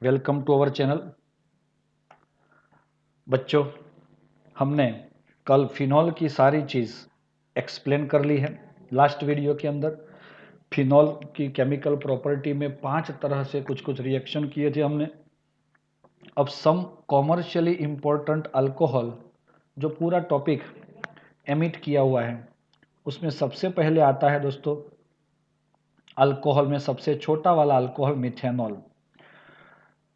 Welcome to our channel. बच्चों, हमने कल फिनॉल की सारी चीज़ एक्सप्लेन कर ली है। लास्ट वीडियो के अंदर फिनॉल की केमिकल प्रॉपर्टी में 5 तरह से कुछ रिएक्शन किए थे हमने। अब सम कॉमर्शियली इम्पोर्टेंट अल्कोहल, जो पूरा टॉपिक एमिट किया हुआ है, उसमें सबसे पहले आता है दोस्तों अल्कोहल में सबसे छोटा वाला अल्कोहल मिथेनॉल।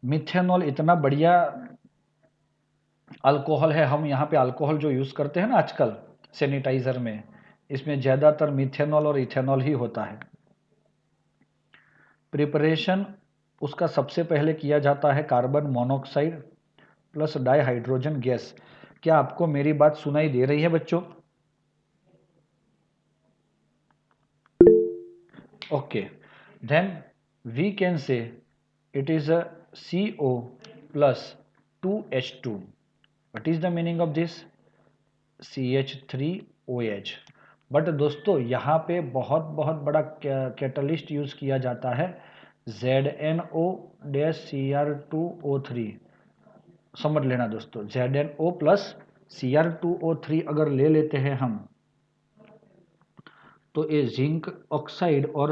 मिथेनॉल इतना बढ़िया अल्कोहल है। हम यहाँ पे अल्कोहल जो यूज़ करते हैं ना आजकल सैनिटाइज़र में, इसमें ज़्यादातर मिथेनॉल और इथेनॉल ही होता है। प्रिपरेशन उसका सबसे पहले किया जाता है carbon monoxide plus dihydrogen gas. क्या आपको मेरी बात सुनाई दे रही है बच्चों? Okay, then we can say it is a CO plus 2H2. What is the meaning of this? CH3OH। But दोस्तों यहाँ पे बहुत बड़ा कैटलिस्ट यूज़ किया जाता है ZNO-Cr2O3। समझ लेना दोस्तों, ZNO प्लस Cr2O3 अगर ले लेते हैं हम, तो ये जिंक ऑक्साइड और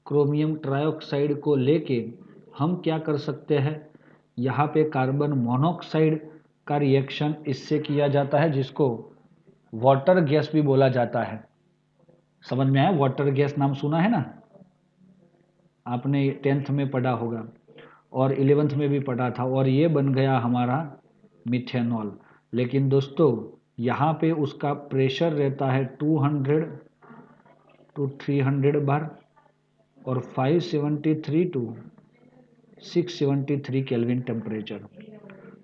क्रोमियम ट्राइऑक्साइड को लेके हम क्या कर सकते हैं, यहाँ पे कार्बन मोनोऑक्साइड का रिएक्शन इससे किया जाता है, जिसको वाटर गैस भी बोला जाता है। समझ में आया? वाटर गैस नाम सुना है ना आपने, 10th में पढ़ा होगा और 11th में भी पढ़ा था, और ये बन गया हमारा मिथेनॉल। लेकिन दोस्तों यहाँ पे उसका प्रेशर रहता है 200 to 300 बार और 573 to 673 केल्विन टेम्परेचर।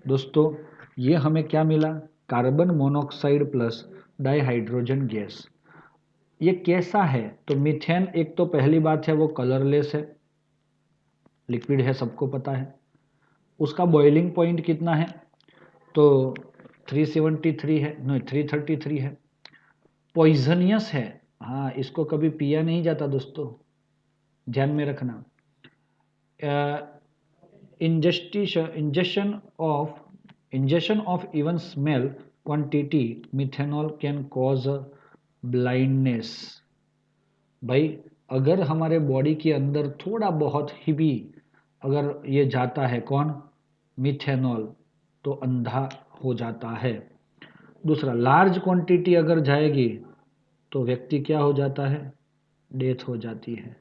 दोस्तों ये हमें क्या मिला? Carbon monoxide plus dihydrogen gas. ये कैसा है? तो मीथेन, एक तो पहली बात है वो कलरलेस है, लिक्विड है, सबको पता है। उसका बॉइलिंग पॉइंट कितना है? तो 373 है, नहीं 333 है। पॉइजनियस है, हाँ, इसको कभी पिया नहीं जाता दोस्तों, ध्यान में रखना। ingestion of even small quantity methanol can cause blindness। भाई अगर हमारे बॉडी के अंदर थोड़ा बहुत ही भी अगर ये जाता है, कौन? मिथेनॉल, तो अंधा हो जाता है। दूसरा, लार्ज क्वांटिटी अगर जाएगी तो व्यक्ति क्या हो जाता है? डेथ हो जाती है।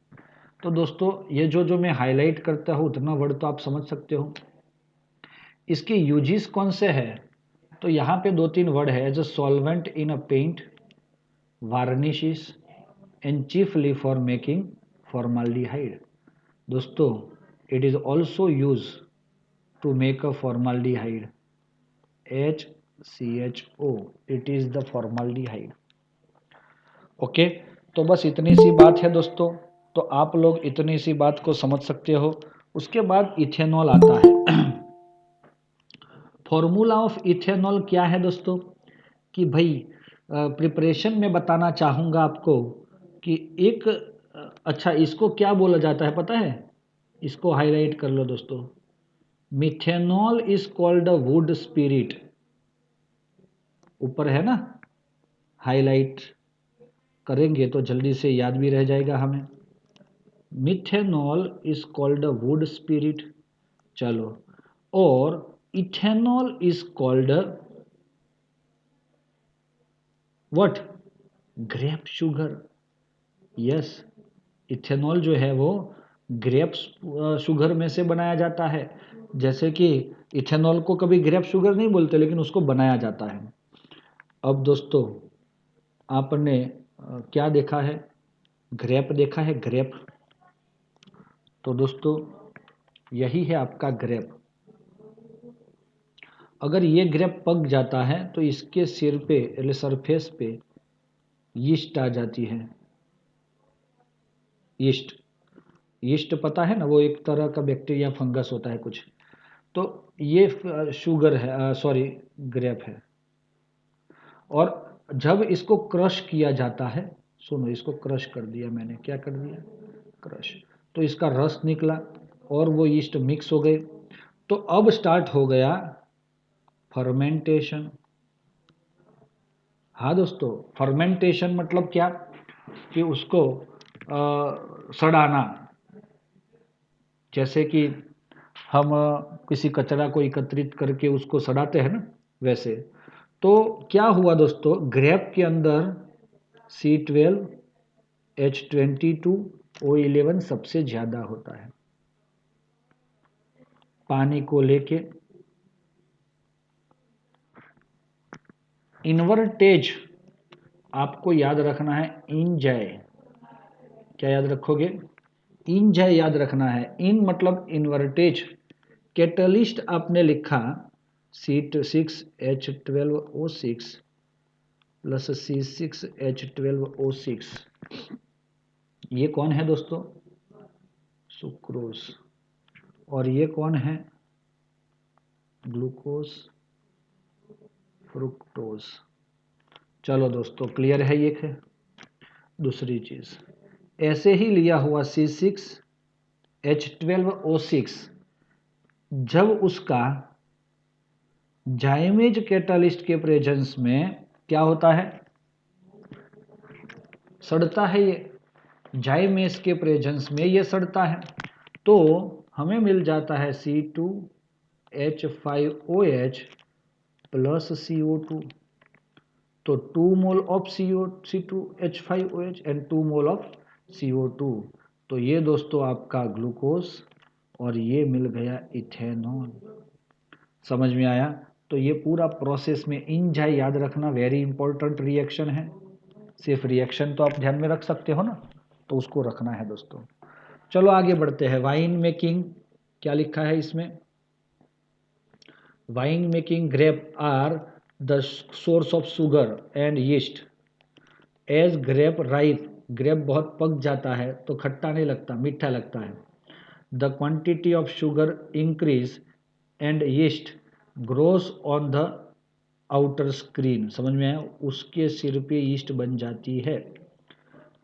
तो दोस्तों ये जो मैं हाईलाइट करता हूँ, उतना वर्ड तो आप समझ सकते हो। इसके यूजेस कौन से है? तो यहाँ पे 2-3 वर्ड है, as a solvent in a paint, varnishes and chiefly for making formaldehyde. दोस्तों it is also use to make a formaldehyde, HCHO, it is the formaldehyde. Okay, तो बस इतनी सी बात है दोस्तों, तो आप लोग इतनी सी बात को समझ सकते हो। उसके बाद इथेनॉल आता है। फॉर्मूला ऑफ इथेनॉल क्या है दोस्तों? कि भाई प्रिपरेशन में बताना चाहूँगा आपको कि एक अच्छा, इसको क्या बोला जाता है पता है? इसको हाईलाइट कर लो दोस्तों। Methanol is called a wood spirit. ऊपर है ना, हाईलाइट करेंगे तो जल्दी से याद भी रह जाएगा हमें। Methanol is called a wood spirit, चलो, और ethanol is called what? Grape sugar. Yes, ethanol जो है वो ग्रेप शुगर में से बनाया जाता है। जैसे कि इथेनॉल को कभी ग्रेप शुगर नहीं बोलते, लेकिन उसको बनाया जाता है। अब दोस्तों आपने क्या देखा है? ग्रेप देखा है, ग्रेप। तो दोस्तों यही है आपका ग्रेप। अगर ये ग्रेप पक जाता है तो इसके सिर पे, सरफेस पे यीस्ट आ जाती है। यीस्ट, यीस्ट पता है ना, वो एक तरह का बैक्टीरिया फंगस होता है कुछ। तो ये शुगर है, सॉरी ग्रेप है। और जब इसको क्रश किया जाता है, सुनो, इसको क्रश कर दिया मैंने, क्या कर दिया? क्रश। तो इसका रस निकला और वो यीस्ट मिक्स हो गए। तो अब स्टार्ट हो गया फर्मेंटेशन। हाँ दोस्तों, फर्मेंटेशन मतलब क्या कि उसको सड़ाना। जैसे कि हम किसी कचरा को एकत्रित करके उसको सड़ाते हैं ना, वैसे। तो क्या हुआ दोस्तों, ग्रेप के अंदर C12, H22, O11 सबसे ज़्यादा होता है। पानी को लेके इन्वर्टेज आपको याद रखना है, इन जय। क्या याद रखोगे? इन जय याद रखना है। इन मतलब इन्वर्टेज। कैटलिस्ट आपने लिखा C6H12O6 प्लस C6H12O6। ये कौन है दोस्तों? सुक्रोज। और ये कौन है? Glucose, fructose. चलो दोस्तों, क्लियर है ये है। दूसरी चीज, ऐसे ही लिया हुआ C6H12O6 जब उसका जाइमेज कैटालिस्ट के प्रेजेंस में क्या होता है? सड़ता है। ये जाइमेज के प्रेजेंस में ये सड़ता है। तो हमें मिल जाता है C2H5OH प्लस CO2। तो 2 mole of C2H5OH and 2 mole of CO2। तो ये दोस्तों आपका ग्लूकोज और ये मिल गया इथेनॉल। समझ में आया? तो ये पूरा प्रोसेस में एंजाइम याद रखना वेरी इंपॉर्टेंट रिएक्शन है। सिर्फ रिएक्शन तो आप ध्यान में रख सकते हो ना, तो उसको रखना है दोस्तों। चलो आगे बढ़ते हैं। वाइन मेकिंग क्या लिखा है इसमें? Wine making grape are the source of sugar and yeast as grape ripe. Grape बहुत पक जाता है तो खट्टा नहीं लगता, मीठा लगता है। The quantity of sugar increase and yeast grows on the outer screen. समझ में आया? उसके सिर पे यीस्ट बन जाती है।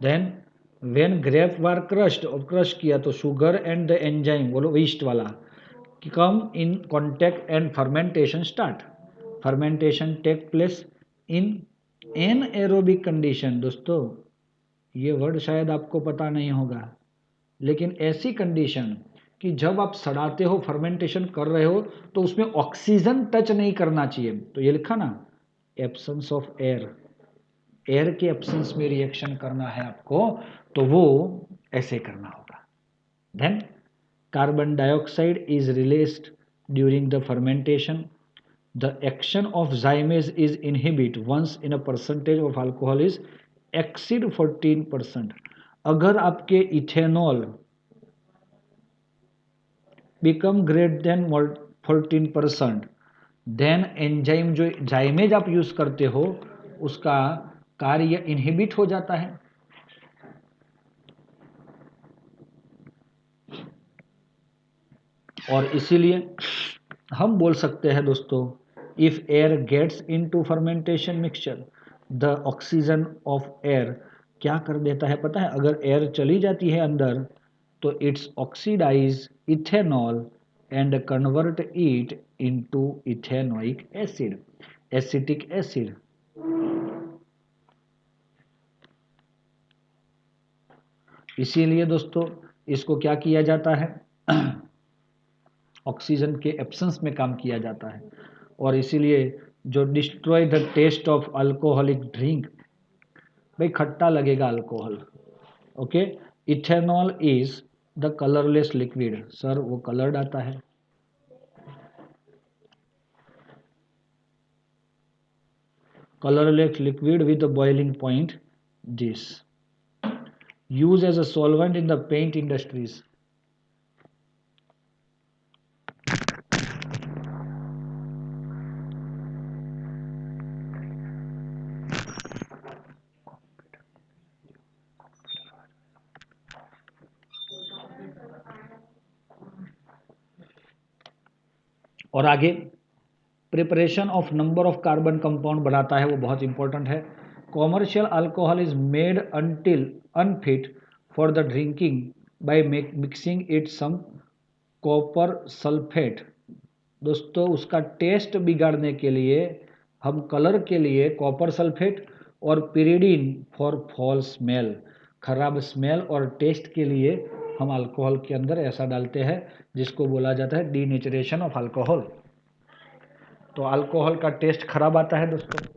Then when grape were crushed, और क्रश किया तो शुगर एंड द एंजाइम, बोलो यीस्ट वाला, come in contact and fermentation start. Fermentation take place in anaerobic condition। दोस्तों ये वर्ड शायद आपको पता नहीं होगा, लेकिन ऐसी कंडीशन कि जब आप सड़ाते हो, फर्मेंटेशन कर रहे हो, तो उसमें ऑक्सीजन टच नहीं करना चाहिए। तो ये लिखा ना, एब्सेंस ऑफ एयर। एयर के एब्सेंस में रिएक्शन करना है आपको, तो वो ऐसे करना होगा। Then carbon dioxide is released during the fermentation. The action of zymase is inhibit once in a percentage of alcohol is exceed 14%। अगर आपके ethanol become greater than 14%, then enzyme जो जाइमेज आप यूज करते हो उसका कार्य इनहिबिट हो जाता है। और इसीलिए हम बोल सकते हैं दोस्तों, if air gets into fermentation mixture, the oxygen of air क्या कर देता है पता है? अगर एयर चली जाती है अंदर तो it's oxidize ethanol and convert it into ethanoic acid, acetic acid. इसीलिए दोस्तों इसको क्या किया जाता है? ऑक्सीजन के एब्सेंस में काम किया जाता है। और इसीलिए जो destroy the taste of alcoholic drink, भाई खट्टा लगेगा alcohol. Okay, ethanol is the colourless liquid. Sir वो कलर्ड आता है। Colourless liquid with boiling point, this use as a solvent in the paint industries. और आगे preparation of number of carbon compound बढ़ाता है, वो बहुत इंपॉर्टेंट है। Commercial alcohol is made until unfit for the drinking by mixing it some copper sulphate दोस्तों उसका test बिगाड़ने के लिए हम कलर के लिए कॉपर सल्फेट और पिरिडीन फॉर फॉल स्मेल, खराब स्मेल और टेस्ट के लिए हम अल्कोहल के अंदर ऐसा डालते हैं जिसको बोला जाता है डीनेचरेशन ऑफ अल्कोहल। तो अल्कोहल का टेस्ट खराब आता है दोस्तों।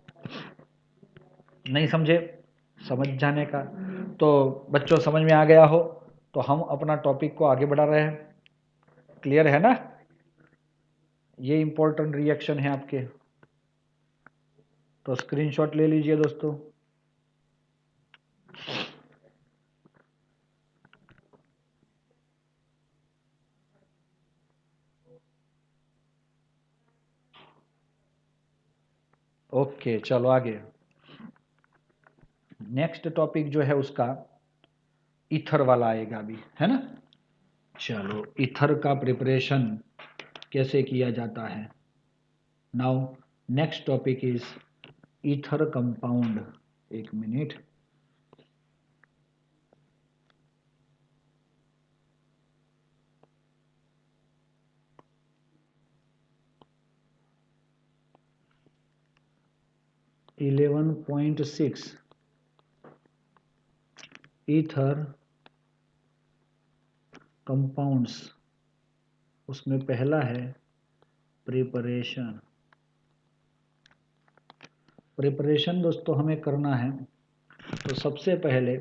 नहीं समझे? समझ जाने का। तो बच्चों समझ में आ गया हो तो हम अपना टॉपिक को आगे बढ़ा रहे हैं। क्लियर है ना? ये इंपॉर्टेंट रिएक्शन है आपके, तो स्क्रीनशॉट ले लीजिए दोस्तों। ओके चलो आगे। नेक्स्ट टॉपिक जो है उसका ईथर वाला आएगा अभी, है ना? चलो ईथर का प्रिपरेशन कैसे किया जाता है। Now next topic is ether compound. एक मिनट। Eleven point six ether compounds, उसमें पहला है प्रिपरेशन। प्रिपरेशन दोस्तों हमें करना है तो सबसे पहले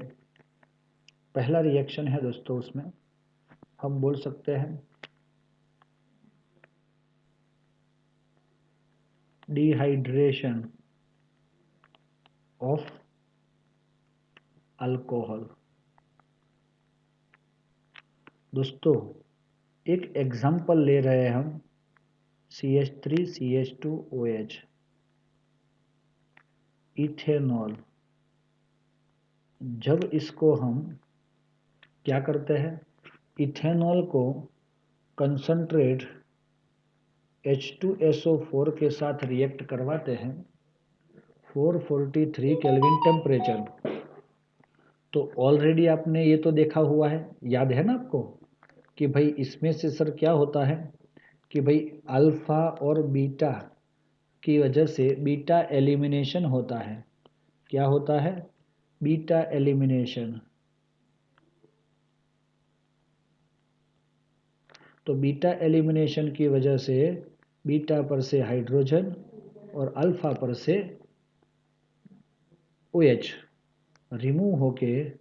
पहला रिएक्शन है दोस्तों, उसमें हम बोल सकते हैं डिहाइड्रेशन ऑफ अल्कोहल। दोस्तों एक एग्जांपल ले रहे हैं हम CH3CH2OH, इथेनॉल। जब इसको हम क्या करते हैं, इथेनॉल को कंसंट्रेट H2SO4 के साथ रिएक्ट करवाते हैं 443 केल्विन टेम्परेचर। तो ऑलरेडी आपने ये तो देखा हुआ है, याद है ना आपको कि भाई इसमें से सर क्या होता है कि भाई अल्फा और बीटा की वजह से बीटा एलिमिनेशन होता है। क्या होता है? Beta elimination. तो बीटा एलिमिनेशन की वजह से बीटा पर से हाइड्रोजन और अल्फा पर से OH रिमूव होके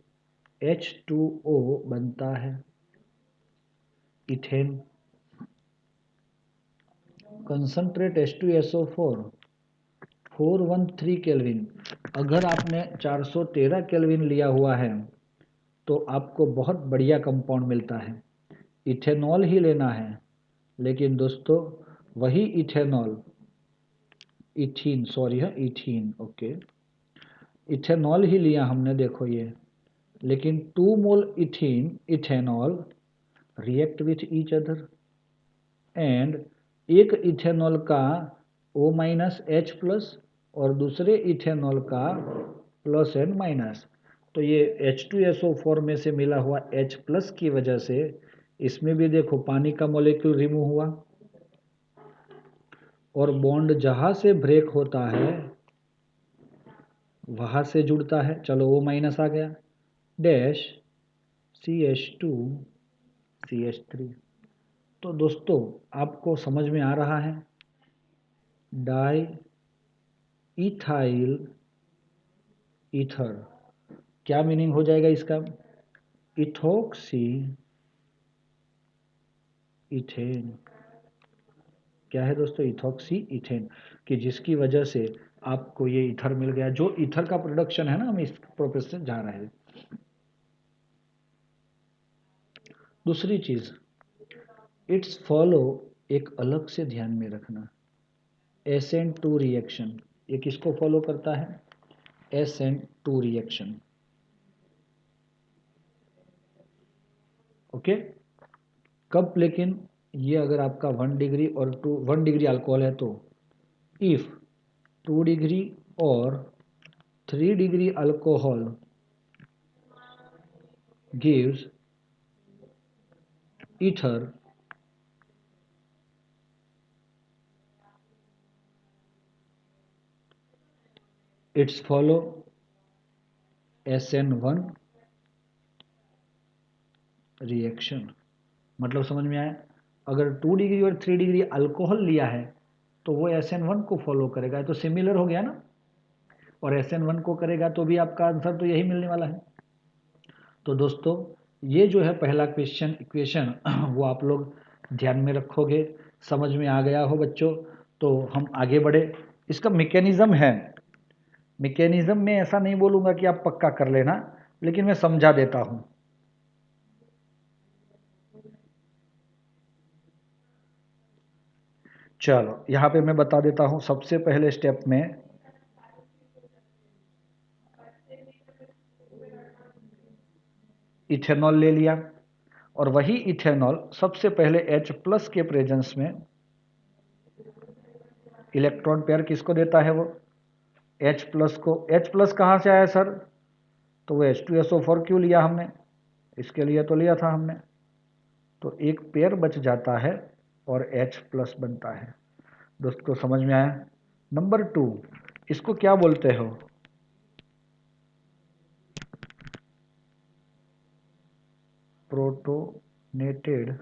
H2O बनता है, इथेन। Concentrate H2SO4 413 kelvin. अगर आपने 413 केल्विन लिया हुआ है तो आपको बहुत बढ़िया कंपाउंड मिलता है। इथेनॉल ही लेना है, लेकिन दोस्तों वही इथेनॉल, इथीन सॉरी है, इथीन, ओके। इथेनॉल ही लिया हमने, देखो ये, लेकिन 2 mole ethene ethanol react with each other and एक इथेनॉल का O-H+ और दूसरे इथेनॉल का प्लस एंड माइनस। तो ये H2SO4 में से मिला हुआ H+ की वजह से इसमें भी देखो पानी का मॉलिक्यूल रिमूव हुआ और बॉन्ड जहां से ब्रेक होता है वहां से जुड़ता है। चलो O- आ गया, डैश CH2 CH3। तो दोस्तों आपको समझ में आ रहा है, डाई इथाइल ईथर, क्या मीनिंग हो जाएगा इसका? Ethoxy ethane. क्या है दोस्तों? इथोक्सी इथेन, कि जिसकी वजह से आपको ये ईथर मिल गया। जो ईथर का प्रोडक्शन है ना, हम इस प्रोसेस से जा रहे हैं। दूसरी चीज, इट्स फॉलो, एक अलग से ध्यान में रखना, SN2 रिएक्शन। ये किसको फॉलो करता है? SN2 reaction, okay. कब? लेकिन ये अगर आपका 1 डिग्री और 1 डिग्री अल्कोहल है तो इफ 2 डिग्री और 3 degree alcohol gives ether, it's follow SN1 reaction. मतलब समझ में आया, अगर 2 डिग्री और 3 डिग्री अल्कोहल लिया है तो वो SN1 को फॉलो करेगा, तो सिमिलर हो गया ना, और SN1 को करेगा तो भी आपका आंसर तो यही मिलने वाला है। तो दोस्तों ये जो है पहला क्वेश्चन इक्वेशन वो आप लोग ध्यान में रखोगे, समझ में आ गया हो बच्चों, तो हम आगे बढ़े। इसका मैकेनिज्म है, मैकेनिज्म में ऐसा नहीं बोलूंगा कि आप पक्का कर लेना, लेकिन मैं समझा देता हूं। चलो यहां पे मैं बता देता हूं, सबसे पहले स्टेप में इथेनॉल ले लिया, और वही इथेनॉल सबसे पहले H+ के प्रेजेंस में इलेक्ट्रॉन पेयर किसको देता है, वो H+ को। H+ कहाँ से आया सर, तो वो H2SO4 क्यों लिया हमने, इसके लिए तो लिया था हमने, तो एक पेयर बच जाता है और H+ बनता है। दोस्तों समझ में आया। नंबर 2, इसको क्या बोलते हो, प्रोटोनेटेड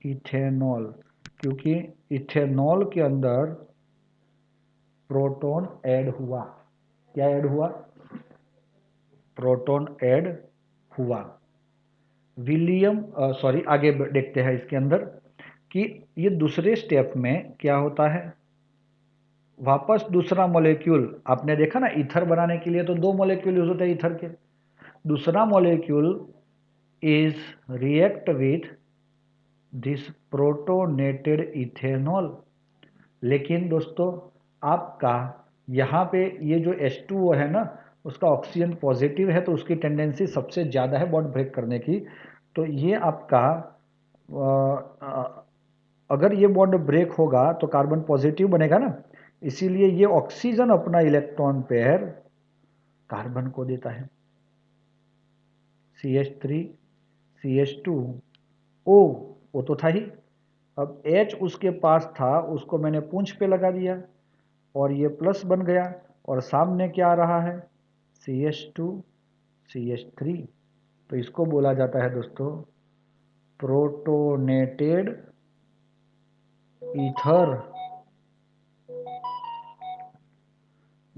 इथेनॉल, क्योंकि इथेनॉल के अंदर प्रोटॉन ऐड हुआ। क्या ऐड हुआ, प्रोटॉन ऐड हुआ। विलियम सॉरी आगे देखते हैं इसके अंदर कि ये दूसरे स्टेप में क्या होता है, वापस दूसरा मॉलिक्यूल, आपने देखा ना ईथर बनाने के लिए तो 2 मॉलिक्यूल यूज होते हैं ईथर के, दूसरा molecule is react with this protonated ethanol. लेकिन दोस्तों आपका यहाँ पे ये जो H2O है ना, उसका ऑक्सीजन पॉजिटिव है, तो उसकी टेंडेंसी सबसे ज़्यादा है बॉन्ड ब्रेक करने की। तो ये आपका अगर ये बॉन्ड ब्रेक होगा तो कार्बन पॉजिटिव बनेगा ना, इसीलिए ये ऑक्सीजन अपना इलेक्ट्रॉन पेयर कार्बन को देता है, CH3 CH2 O, वो तो था ही। अब H उसके पास था, उसको मैंने पूंछ पे लगा दिया और ये प्लस बन गया, और सामने क्या आ रहा है, CH2 CH3। तो इसको बोला जाता है दोस्तों प्रोटोनेटेड ईथर।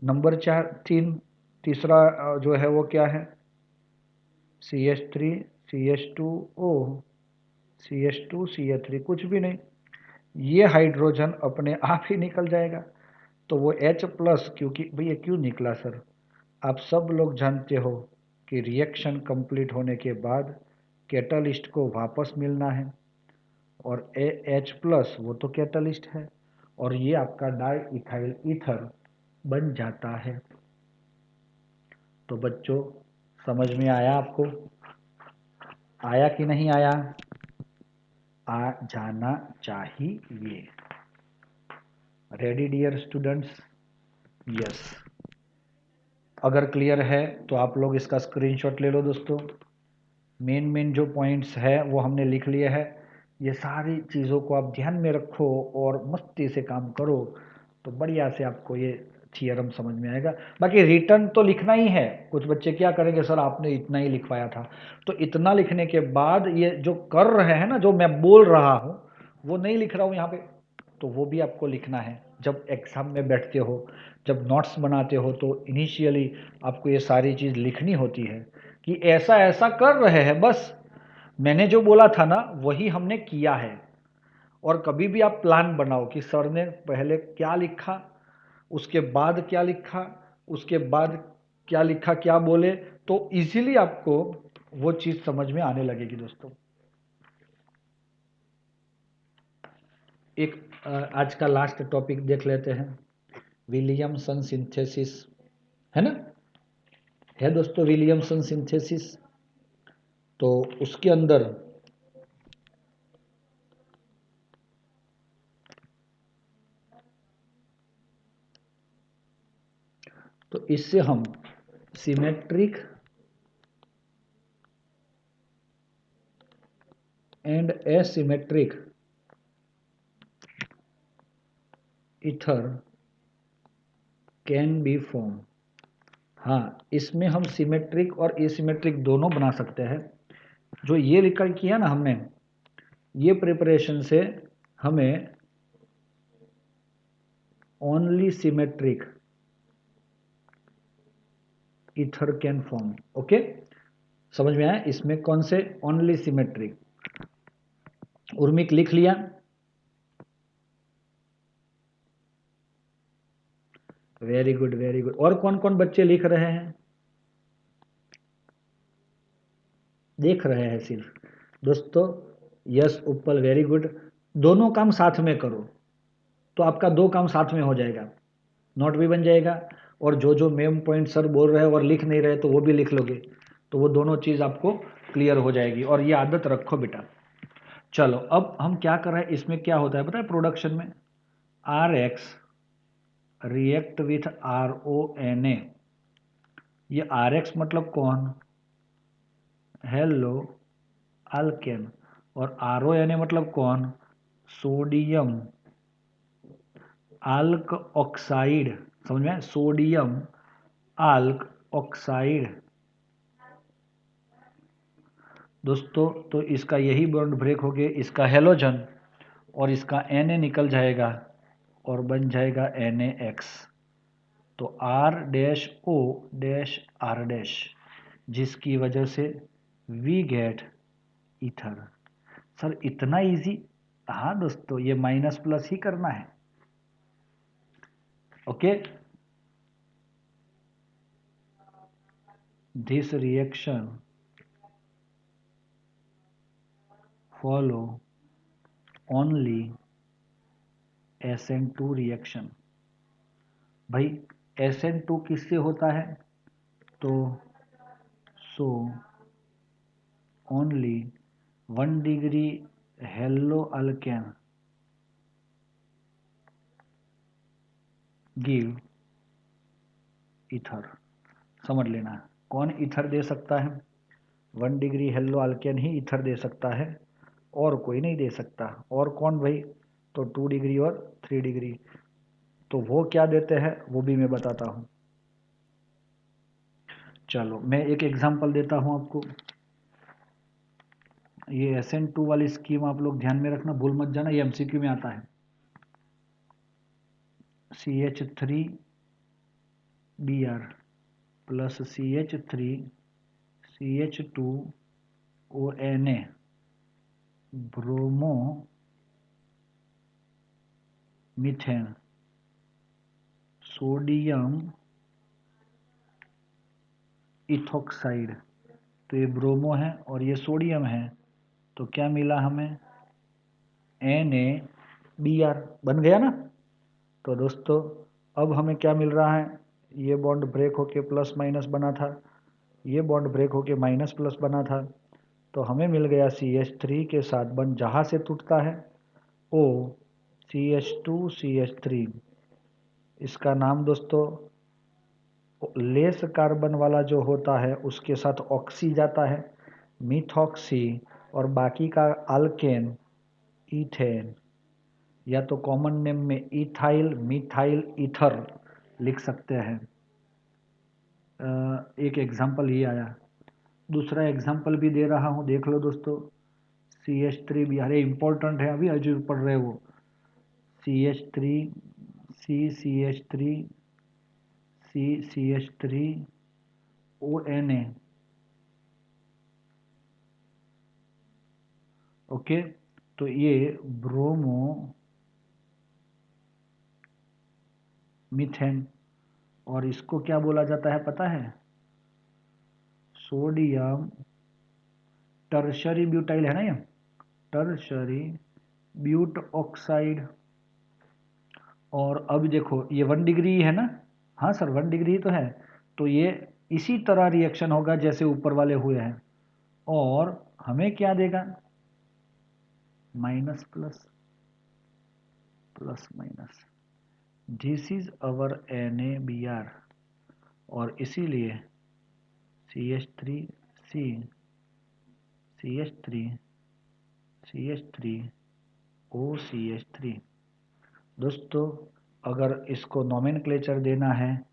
नंबर 3, तीसरा जो है वो क्या है, CH3 CH2O CH2 CH3, कुछ भी नहीं, ये हाइड्रोजन अपने आप ही निकल जाएगा। तो वो H+, क्योंकि भैया क्यों निकला सर, आप सब लोग जानते हो कि रिएक्शन कंप्लीट होने के बाद कैटलिस्ट को वापस मिलना है, और H+ वो तो कैटलिस्ट है, और ये आपका डाई इथाइल ईथर बन जाता है। तो बच्चों समझ में आया आपको, आया कि नहीं आया, आ जाना चाहिए। Ready dear students, yes. अगर क्लियर है तो आप लोग इसका स्क्रीनशॉट ले लो दोस्तों। मेन जो पॉइंट्स है वो हमने लिख लिए है, ये सारी चीज़ों को आप ध्यान में रखो और मस्ती से काम करो, तो बढ़िया से आपको ये थियरम समझ में आएगा। बाकी रिटर्न तो लिखना ही है। कुछ बच्चे क्या करेंगे, सर आपने इतना ही लिखवाया था, तो इतना लिखने के बाद ये जो कर रहे हैं ना, जो मैं बोल रहा हूँ वो नहीं लिख रहा हूँ यहाँ पे, तो वो भी आपको लिखना है। जब एग्ज़ाम में बैठते हो, जब नोट्स बनाते हो, तो इनिशियली आपको ये सारी चीज़ लिखनी होती है कि ऐसा ऐसा कर रहे हैं, बस मैंने जो बोला था ना वही हमने किया है। और कभी भी आप प्लान बनाओ कि सर ने पहले क्या लिखा, उसके बाद क्या लिखा, उसके बाद क्या लिखा, क्या बोले, तो इजीली आपको वो चीज़ समझ में आने लगेगी दोस्तों। एक आज का लास्ट टॉपिक देख लेते हैं, विलियमसन सिंथेसिस, है ना, है दोस्तों विलियमसन सिंथेसिस। तो उसके अंदर तो इससे हम symmetric and asymmetric ether can be form. हाँ, इसमें हम सिमेट्रिक और एसिमेट्रिक दोनों बना सकते हैं। जो ये रिकॉर्ड किया ना हमने, ये प्रिपरेशन से हमें only symmetric ether can form. Okay, समझ में आया? इसमें कौन से ओनली सिमेट्रिक। उर्मिक लिख लिया? Very good very good. और कौन कौन बच्चे लिख रहे हैं? देख रहे हैं सिर्फ दोस्तों। यस उपल, वेरी गुड। दोनों काम साथ में करो तो आपका दो काम साथ में हो जाएगा, नोट भी बन जाएगा, और जो जो मेन पॉइंट सर बोल रहे हैं और लिख नहीं रहे तो वो भी लिख लोगे, तो वो दोनों चीज़ आपको क्लियर हो जाएगी। और ये आदत रखो बेटा। चलो अब हम क्या कर रहे हैं, इसमें क्या होता है पता है प्रोडक्शन में? R X react with R O N A. ये आर एक्स मतलब कौन? Haloalkane. और आर ओ एन ए मतलब कौन? सोडियम आल्क ऑक्साइड। समझ में? सोडियम आल्क ऑक्साइड। दोस्तों तो इसका यही बॉन्ड ब्रेक हो गया, इसका हेलोजन, और इसका Na निकल जाएगा और बन जाएगा NaX। तो R dash O dash R dash, जिसकी वजह से वी गेट ईथर। सर इतना इजी? हाँ दोस्तों, ये माइनस प्लस ही करना है। Okay, this reaction follow only SN2 reaction. भाई SN2 किससे होता है? तो so only 1 degree hello alkane give ether. समझ लेना, कौन ईथर दे सकता है? 1 डिग्री हेलो अल्केन ही ईथर दे सकता है, और कोई नहीं दे सकता। और कौन भाई? तो 2 डिग्री और 3 डिग्री। तो वो क्या देते हैं वो भी मैं बताता हूँ। चलो मैं एक एग्जांपल देता हूँ आपको। ये SN2 वाली स्कीम आप लोग ध्यान में रखना, भूल मत जाना, ये MCQ में आता है। CH3Br plus CH3CH2ONA bromo methane sodium ethoxide. तो ये ब्रोमो है और ये सोडियम है, तो क्या मिला हमें? NaBr। बन गया ना? तो दोस्तों अब हमें क्या मिल रहा है? ये बॉन्ड ब्रेक होके प्लस माइनस बना था, ये बॉन्ड ब्रेक होके माइनस प्लस बना था, तो हमें मिल गया CH3 के साथ बंध जहाँ से टूटता है O CH2CH3। इसका नाम दोस्तों लेस कार्बन वाला जो होता है उसके साथ ऑक्सी जाता है, मिथॉक्सी, और बाकी का अल्केन इथेन, या तो कॉमन नेम में इथाइल मिथाइल ईथर लिख सकते हैं। एक एग्जाम्पल ही आया, दूसरा एग्जाम्पल भी दे रहा हूँ, देख लो दोस्तों। CH3 भी, अरे इंपॉर्टेंट है, अभी अजूर पढ़ रहे हो। CH3 CCH3 CCH3 ONA। Okay, तो ये ब्रोमो मीथेन, और इसको क्या बोला जाता है पता है? सोडियम टर्शरी ब्यूटाइल है ना, ये टर्शरी ब्यूट ऑक्साइड। और अब देखो ये 1 डिग्री है ना? हाँ सर 1 डिग्री तो है, तो ये इसी तरह रिएक्शन होगा जैसे ऊपर वाले हुए हैं, और हमें क्या देगा? Minus plus, plus minus. This is our NaBr, और इसीलिए CH3C CH3 CH3 OCH3। दोस्तों अगर इसको नोमेनक्लेचर देना है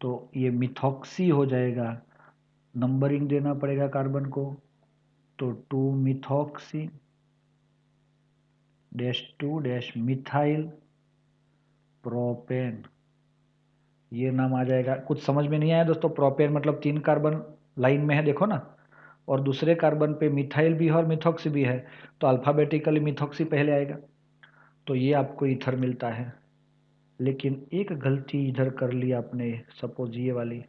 तो ये मिथॉक्सी हो जाएगा, नंबरिंग देना पड़ेगा कार्बन को, तो 2 मिथॉक्सी -2 मिथाइल प्रोपेन, ये नाम आ जाएगा। कुछ समझ में नहीं आया दोस्तों? प्रोपेन मतलब 3 कार्बन लाइन में है, देखो ना, और दूसरे कार्बन पे मिथाइल भी है और मिथॉक्सी भी है, तो अल्फाबेटिकली मिथॉक्सी पहले आएगा, तो ये आपको ईथर मिलता है। लेकिन एक गलती इधर कर ली आपने, सपोज ये वाली,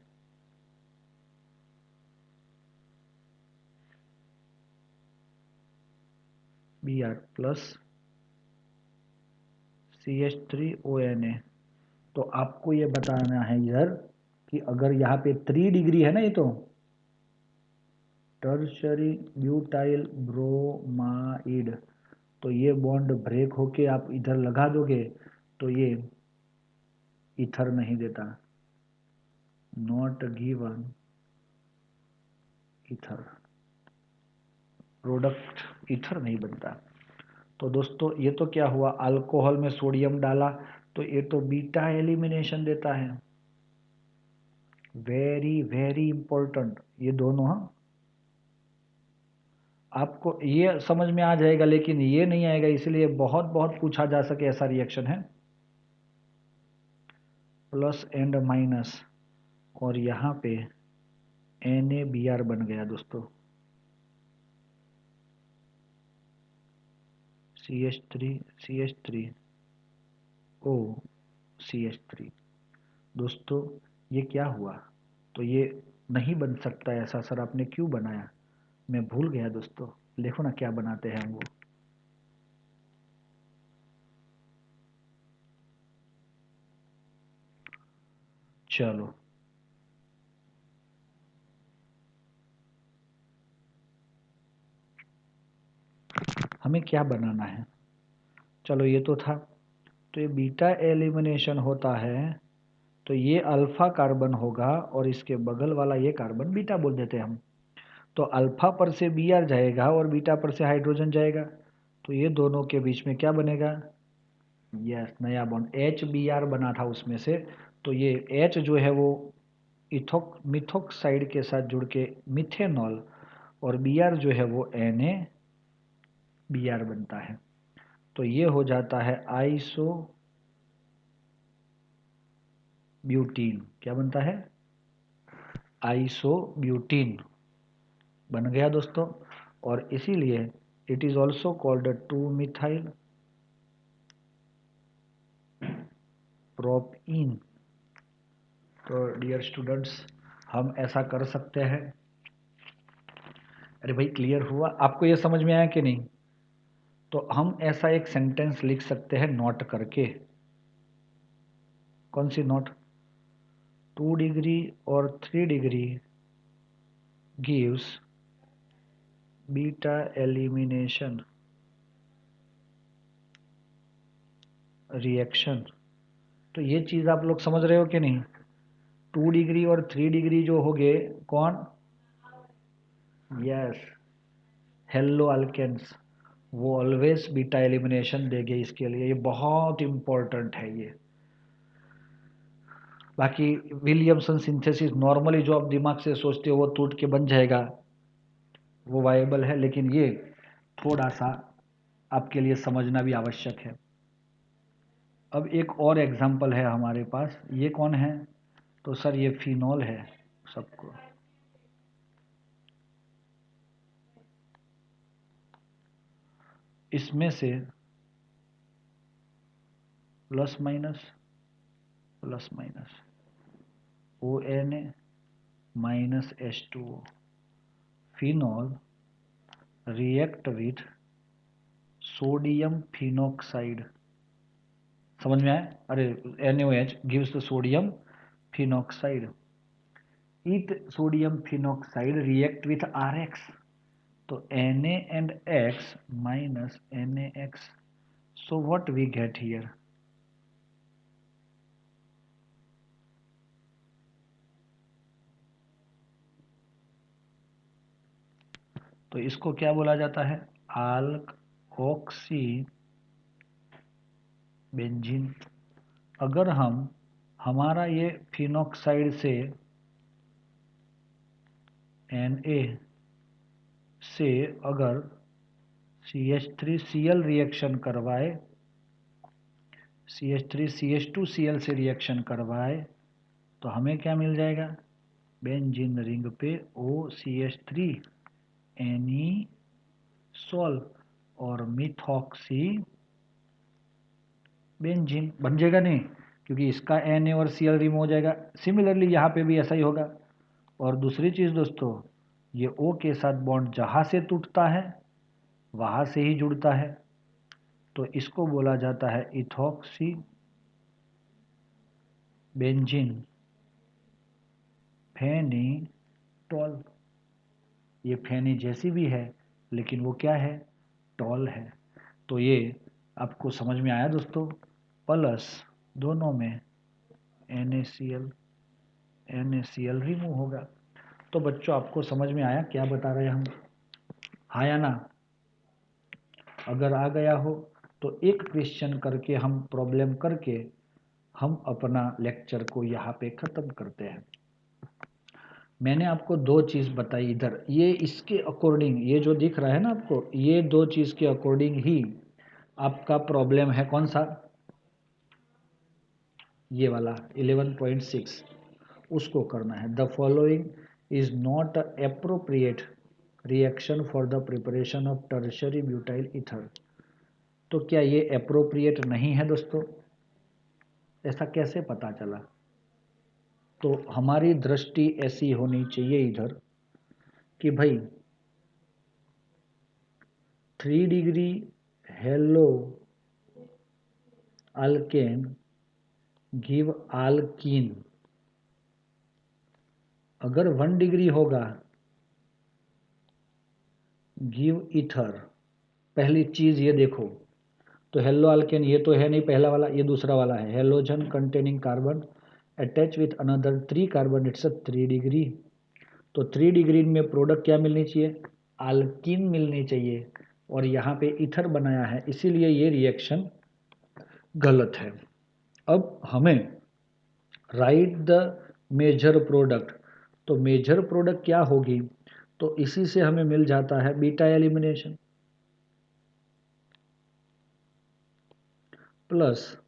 Br प्लस CH3ONA, तो आपको ये बताना है इधर कि अगर यहाँ पे 3 डिग्री है ना, ये तो टर्शरी ब्यूटाइल ब्रोमाइड, तो ये बॉन्ड ब्रेक होके आप इधर लगा दोगे तो ये ईथर नहीं देता, not given ether, product ether नहीं बनता। तो दोस्तों ये तो क्या हुआ, अल्कोहल में सोडियम डाला तो ये तो बीटा एलिमिनेशन देता है, वेरी वेरी इंपॉर्टेंट ये दोनों। हाँ, आपको ये समझ में आ जाएगा, लेकिन ये नहीं आएगा, इसलिए बहुत बहुत पूछा जा सके ऐसा रिएक्शन है, प्लस एंड माइनस, और यहाँ पे NaBr बन गया दोस्तों, CH3 दोस्तों ये क्या हुआ? तो ये नहीं बन सकता ऐसा सर, आपने क्यों बनाया? मैं भूल गया दोस्तों, देखो ना क्या बनाते हैं हम वो। चलो हमें क्या बनाना है, चलो ये तो था, तो ये बीटा एलिमिनेशन होता है, तो ये अल्फा कार्बन होगा और इसके बगल वाला ये कार्बन बीटा बोल देते हैं हम, तो अल्फा पर से Br जाएगा और बीटा पर से हाइड्रोजन जाएगा, तो ये दोनों के बीच में क्या बनेगा, यस नया बॉन्ड HBr बना था उसमें से, तो ये H जो है वो इथोक मिथोक्साइड के साथ जुड़ के मिथेनॉल, और Br जो है वो NaBr बनता है, तो ये हो जाता है आइसो ब्यूटीन, क्या बनता है, आइसो ब्यूटीन बन गया दोस्तों, और इसीलिए it is also called 2 methyl propene. तो डियर स्टूडेंट्स हम ऐसा कर सकते हैं। अरे भाई क्लियर हुआ आपको, ये समझ में आया कि नहीं? तो हम ऐसा एक सेंटेंस लिख सकते हैं नोट करके, कौन सी नोट, 2 डिग्री और 3 degree gives beta elimination reaction. तो ये चीज़ आप लोग समझ रहे हो कि नहीं? 2 डिग्री और 3 डिग्री जो हो गए कौन, यस हेलो अल्केन्स, वो ऑलवेज बीटा एलिमिनेशन देंगे इसके लिए, ये बहुत इंपॉर्टेंट है ये। बाकी विलियमसन सिंथेसिस नॉर्मली जो आप दिमाग से सोचते हो वो टूट के बन जाएगा, वो वायबल है, लेकिन ये थोड़ा सा आपके लिए समझना भी आवश्यक है। अब एक और एग्जांपल है हमारे पास, ये कौन है, तो सर ये फिनॉल है सबको, इसमें से plus minus plus minus ONA minus H2O, phenol react with sodium phenoxide, समझ में आया? अरे NaOH gives the sodium phenoxide, it sodium phenoxide react with RX, तो Na and X minus NaX, so what we get here, तो इसको क्या बोला जाता है, अल्कोक्सी बेंजीन, अगर हम हमारा ये फिनॉक्साइड से Na से अगर CH3Cl रिएक्शन करवाए, CH3CH2Cl से रिएक्शन करवाए तो हमें क्या मिल जाएगा, बेंजीन रिंग पे OCH3 एनीसोल और मिथॉक्सी बेंजीन बन जाएगा नहीं, क्योंकि इसका Na और Cl रिमूव हो जाएगा। सिमिलरली यहाँ पे भी ऐसा ही होगा। और दूसरी चीज़ दोस्तों, ये O के साथ बॉन्ड जहाँ से टूटता है वहाँ से ही जुड़ता है, तो इसको बोला जाता है इथॉक्सी बेंजीन फेनीटॉल। ये फेनी जैसी भी है लेकिन वो क्या है, टॉल है। तो ये आपको समझ में आया दोस्तों, प्लस दोनों में NaCl रिमूव होगा। तो बच्चों आपको समझ में आया क्या बता रहे हैं हम, हाँ या ना? अगर आ गया हो तो एक क्वेश्चन करके हम प्रॉब्लम करके हम अपना लेक्चर को यहाँ पे ख़त्म करते हैं। मैंने आपको दो चीज़ बताई इधर, ये इसके अकॉर्डिंग, ये जो दिख रहा है ना आपको, ये दो चीज़ के अकॉर्डिंग ही आपका प्रॉब्लम है। कौन सा, ये वाला 11.6, उसको करना है। The following is not appropriate reaction for the preparation of tertiary butyl ether. तो क्या ये एप्रोप्रिएट नहीं है दोस्तों? ऐसा कैसे पता चला? तो हमारी दृष्टि ऐसी होनी चाहिए इधर कि भाई 3 डिग्री हेलो अल्केन गिव आल्कीन, अगर 1 डिग्री होगा गिव ईथर। पहली चीज ये देखो, तो हेलो अल्केन ये तो है नहीं पहला वाला, ये दूसरा वाला है, halogen containing carbon attach with another 3 carbon, it's a 3 degree. तो 3 डिग्री में प्रोडक्ट क्या मिलनी चाहिए, आल्कीन मिलनी चाहिए, और यहाँ पे ईथर बनाया है, इसीलिए ये रिएक्शन गलत है। अब हमें राइट द मेजर प्रोडक्ट, तो मेजर प्रोडक्ट क्या होगी, तो इसी से हमें मिल जाता है बीटा एलिमिनेशन प्लस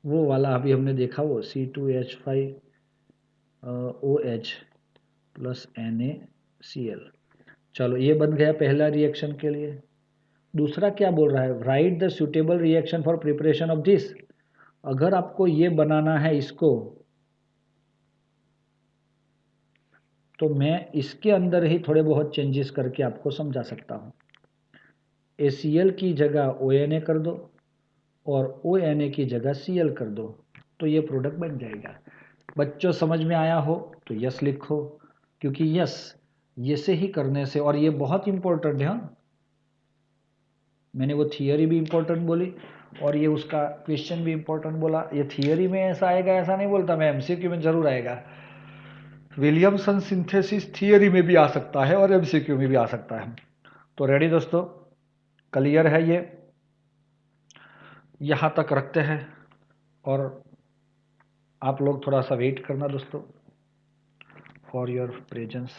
वो वाला अभी हमने देखा वो C2H5OH प्लस NaCl। चलो ये बन गया पहला रिएक्शन के लिए। दूसरा क्या बोल रहा है, right the suitable reaction for preparation of this. अगर आपको ये बनाना है इसको, तो मैं इसके अंदर ही थोड़े बहुत चेंजेस करके आपको समझा सकता हूँ। ACl की जगह ONA कर दो और ONA की जगह Cl कर दो, तो ये प्रोडक्ट बन जाएगा। बच्चों समझ में आया हो तो यस लिखो, क्योंकि यस ये से ही करने से, और ये बहुत इंपॉर्टेंट है। हाँ, मैंने वो थियरी भी इंपॉर्टेंट बोली और ये उसका क्वेश्चन भी इंपॉर्टेंट बोला। ये थियरी में ऐसा आएगा ऐसा नहीं बोलता मैं, MCQ में जरूर आएगा। विलियमसन सिंथेसिस थियरी में भी आ सकता है और MCQ में भी आ सकता है। तो रेडी दोस्तों, क्लियर है ये, यहाँ तक रखते हैं और आप लोग थोड़ा सा वेट करना दोस्तों फॉर योर प्रेजेंस।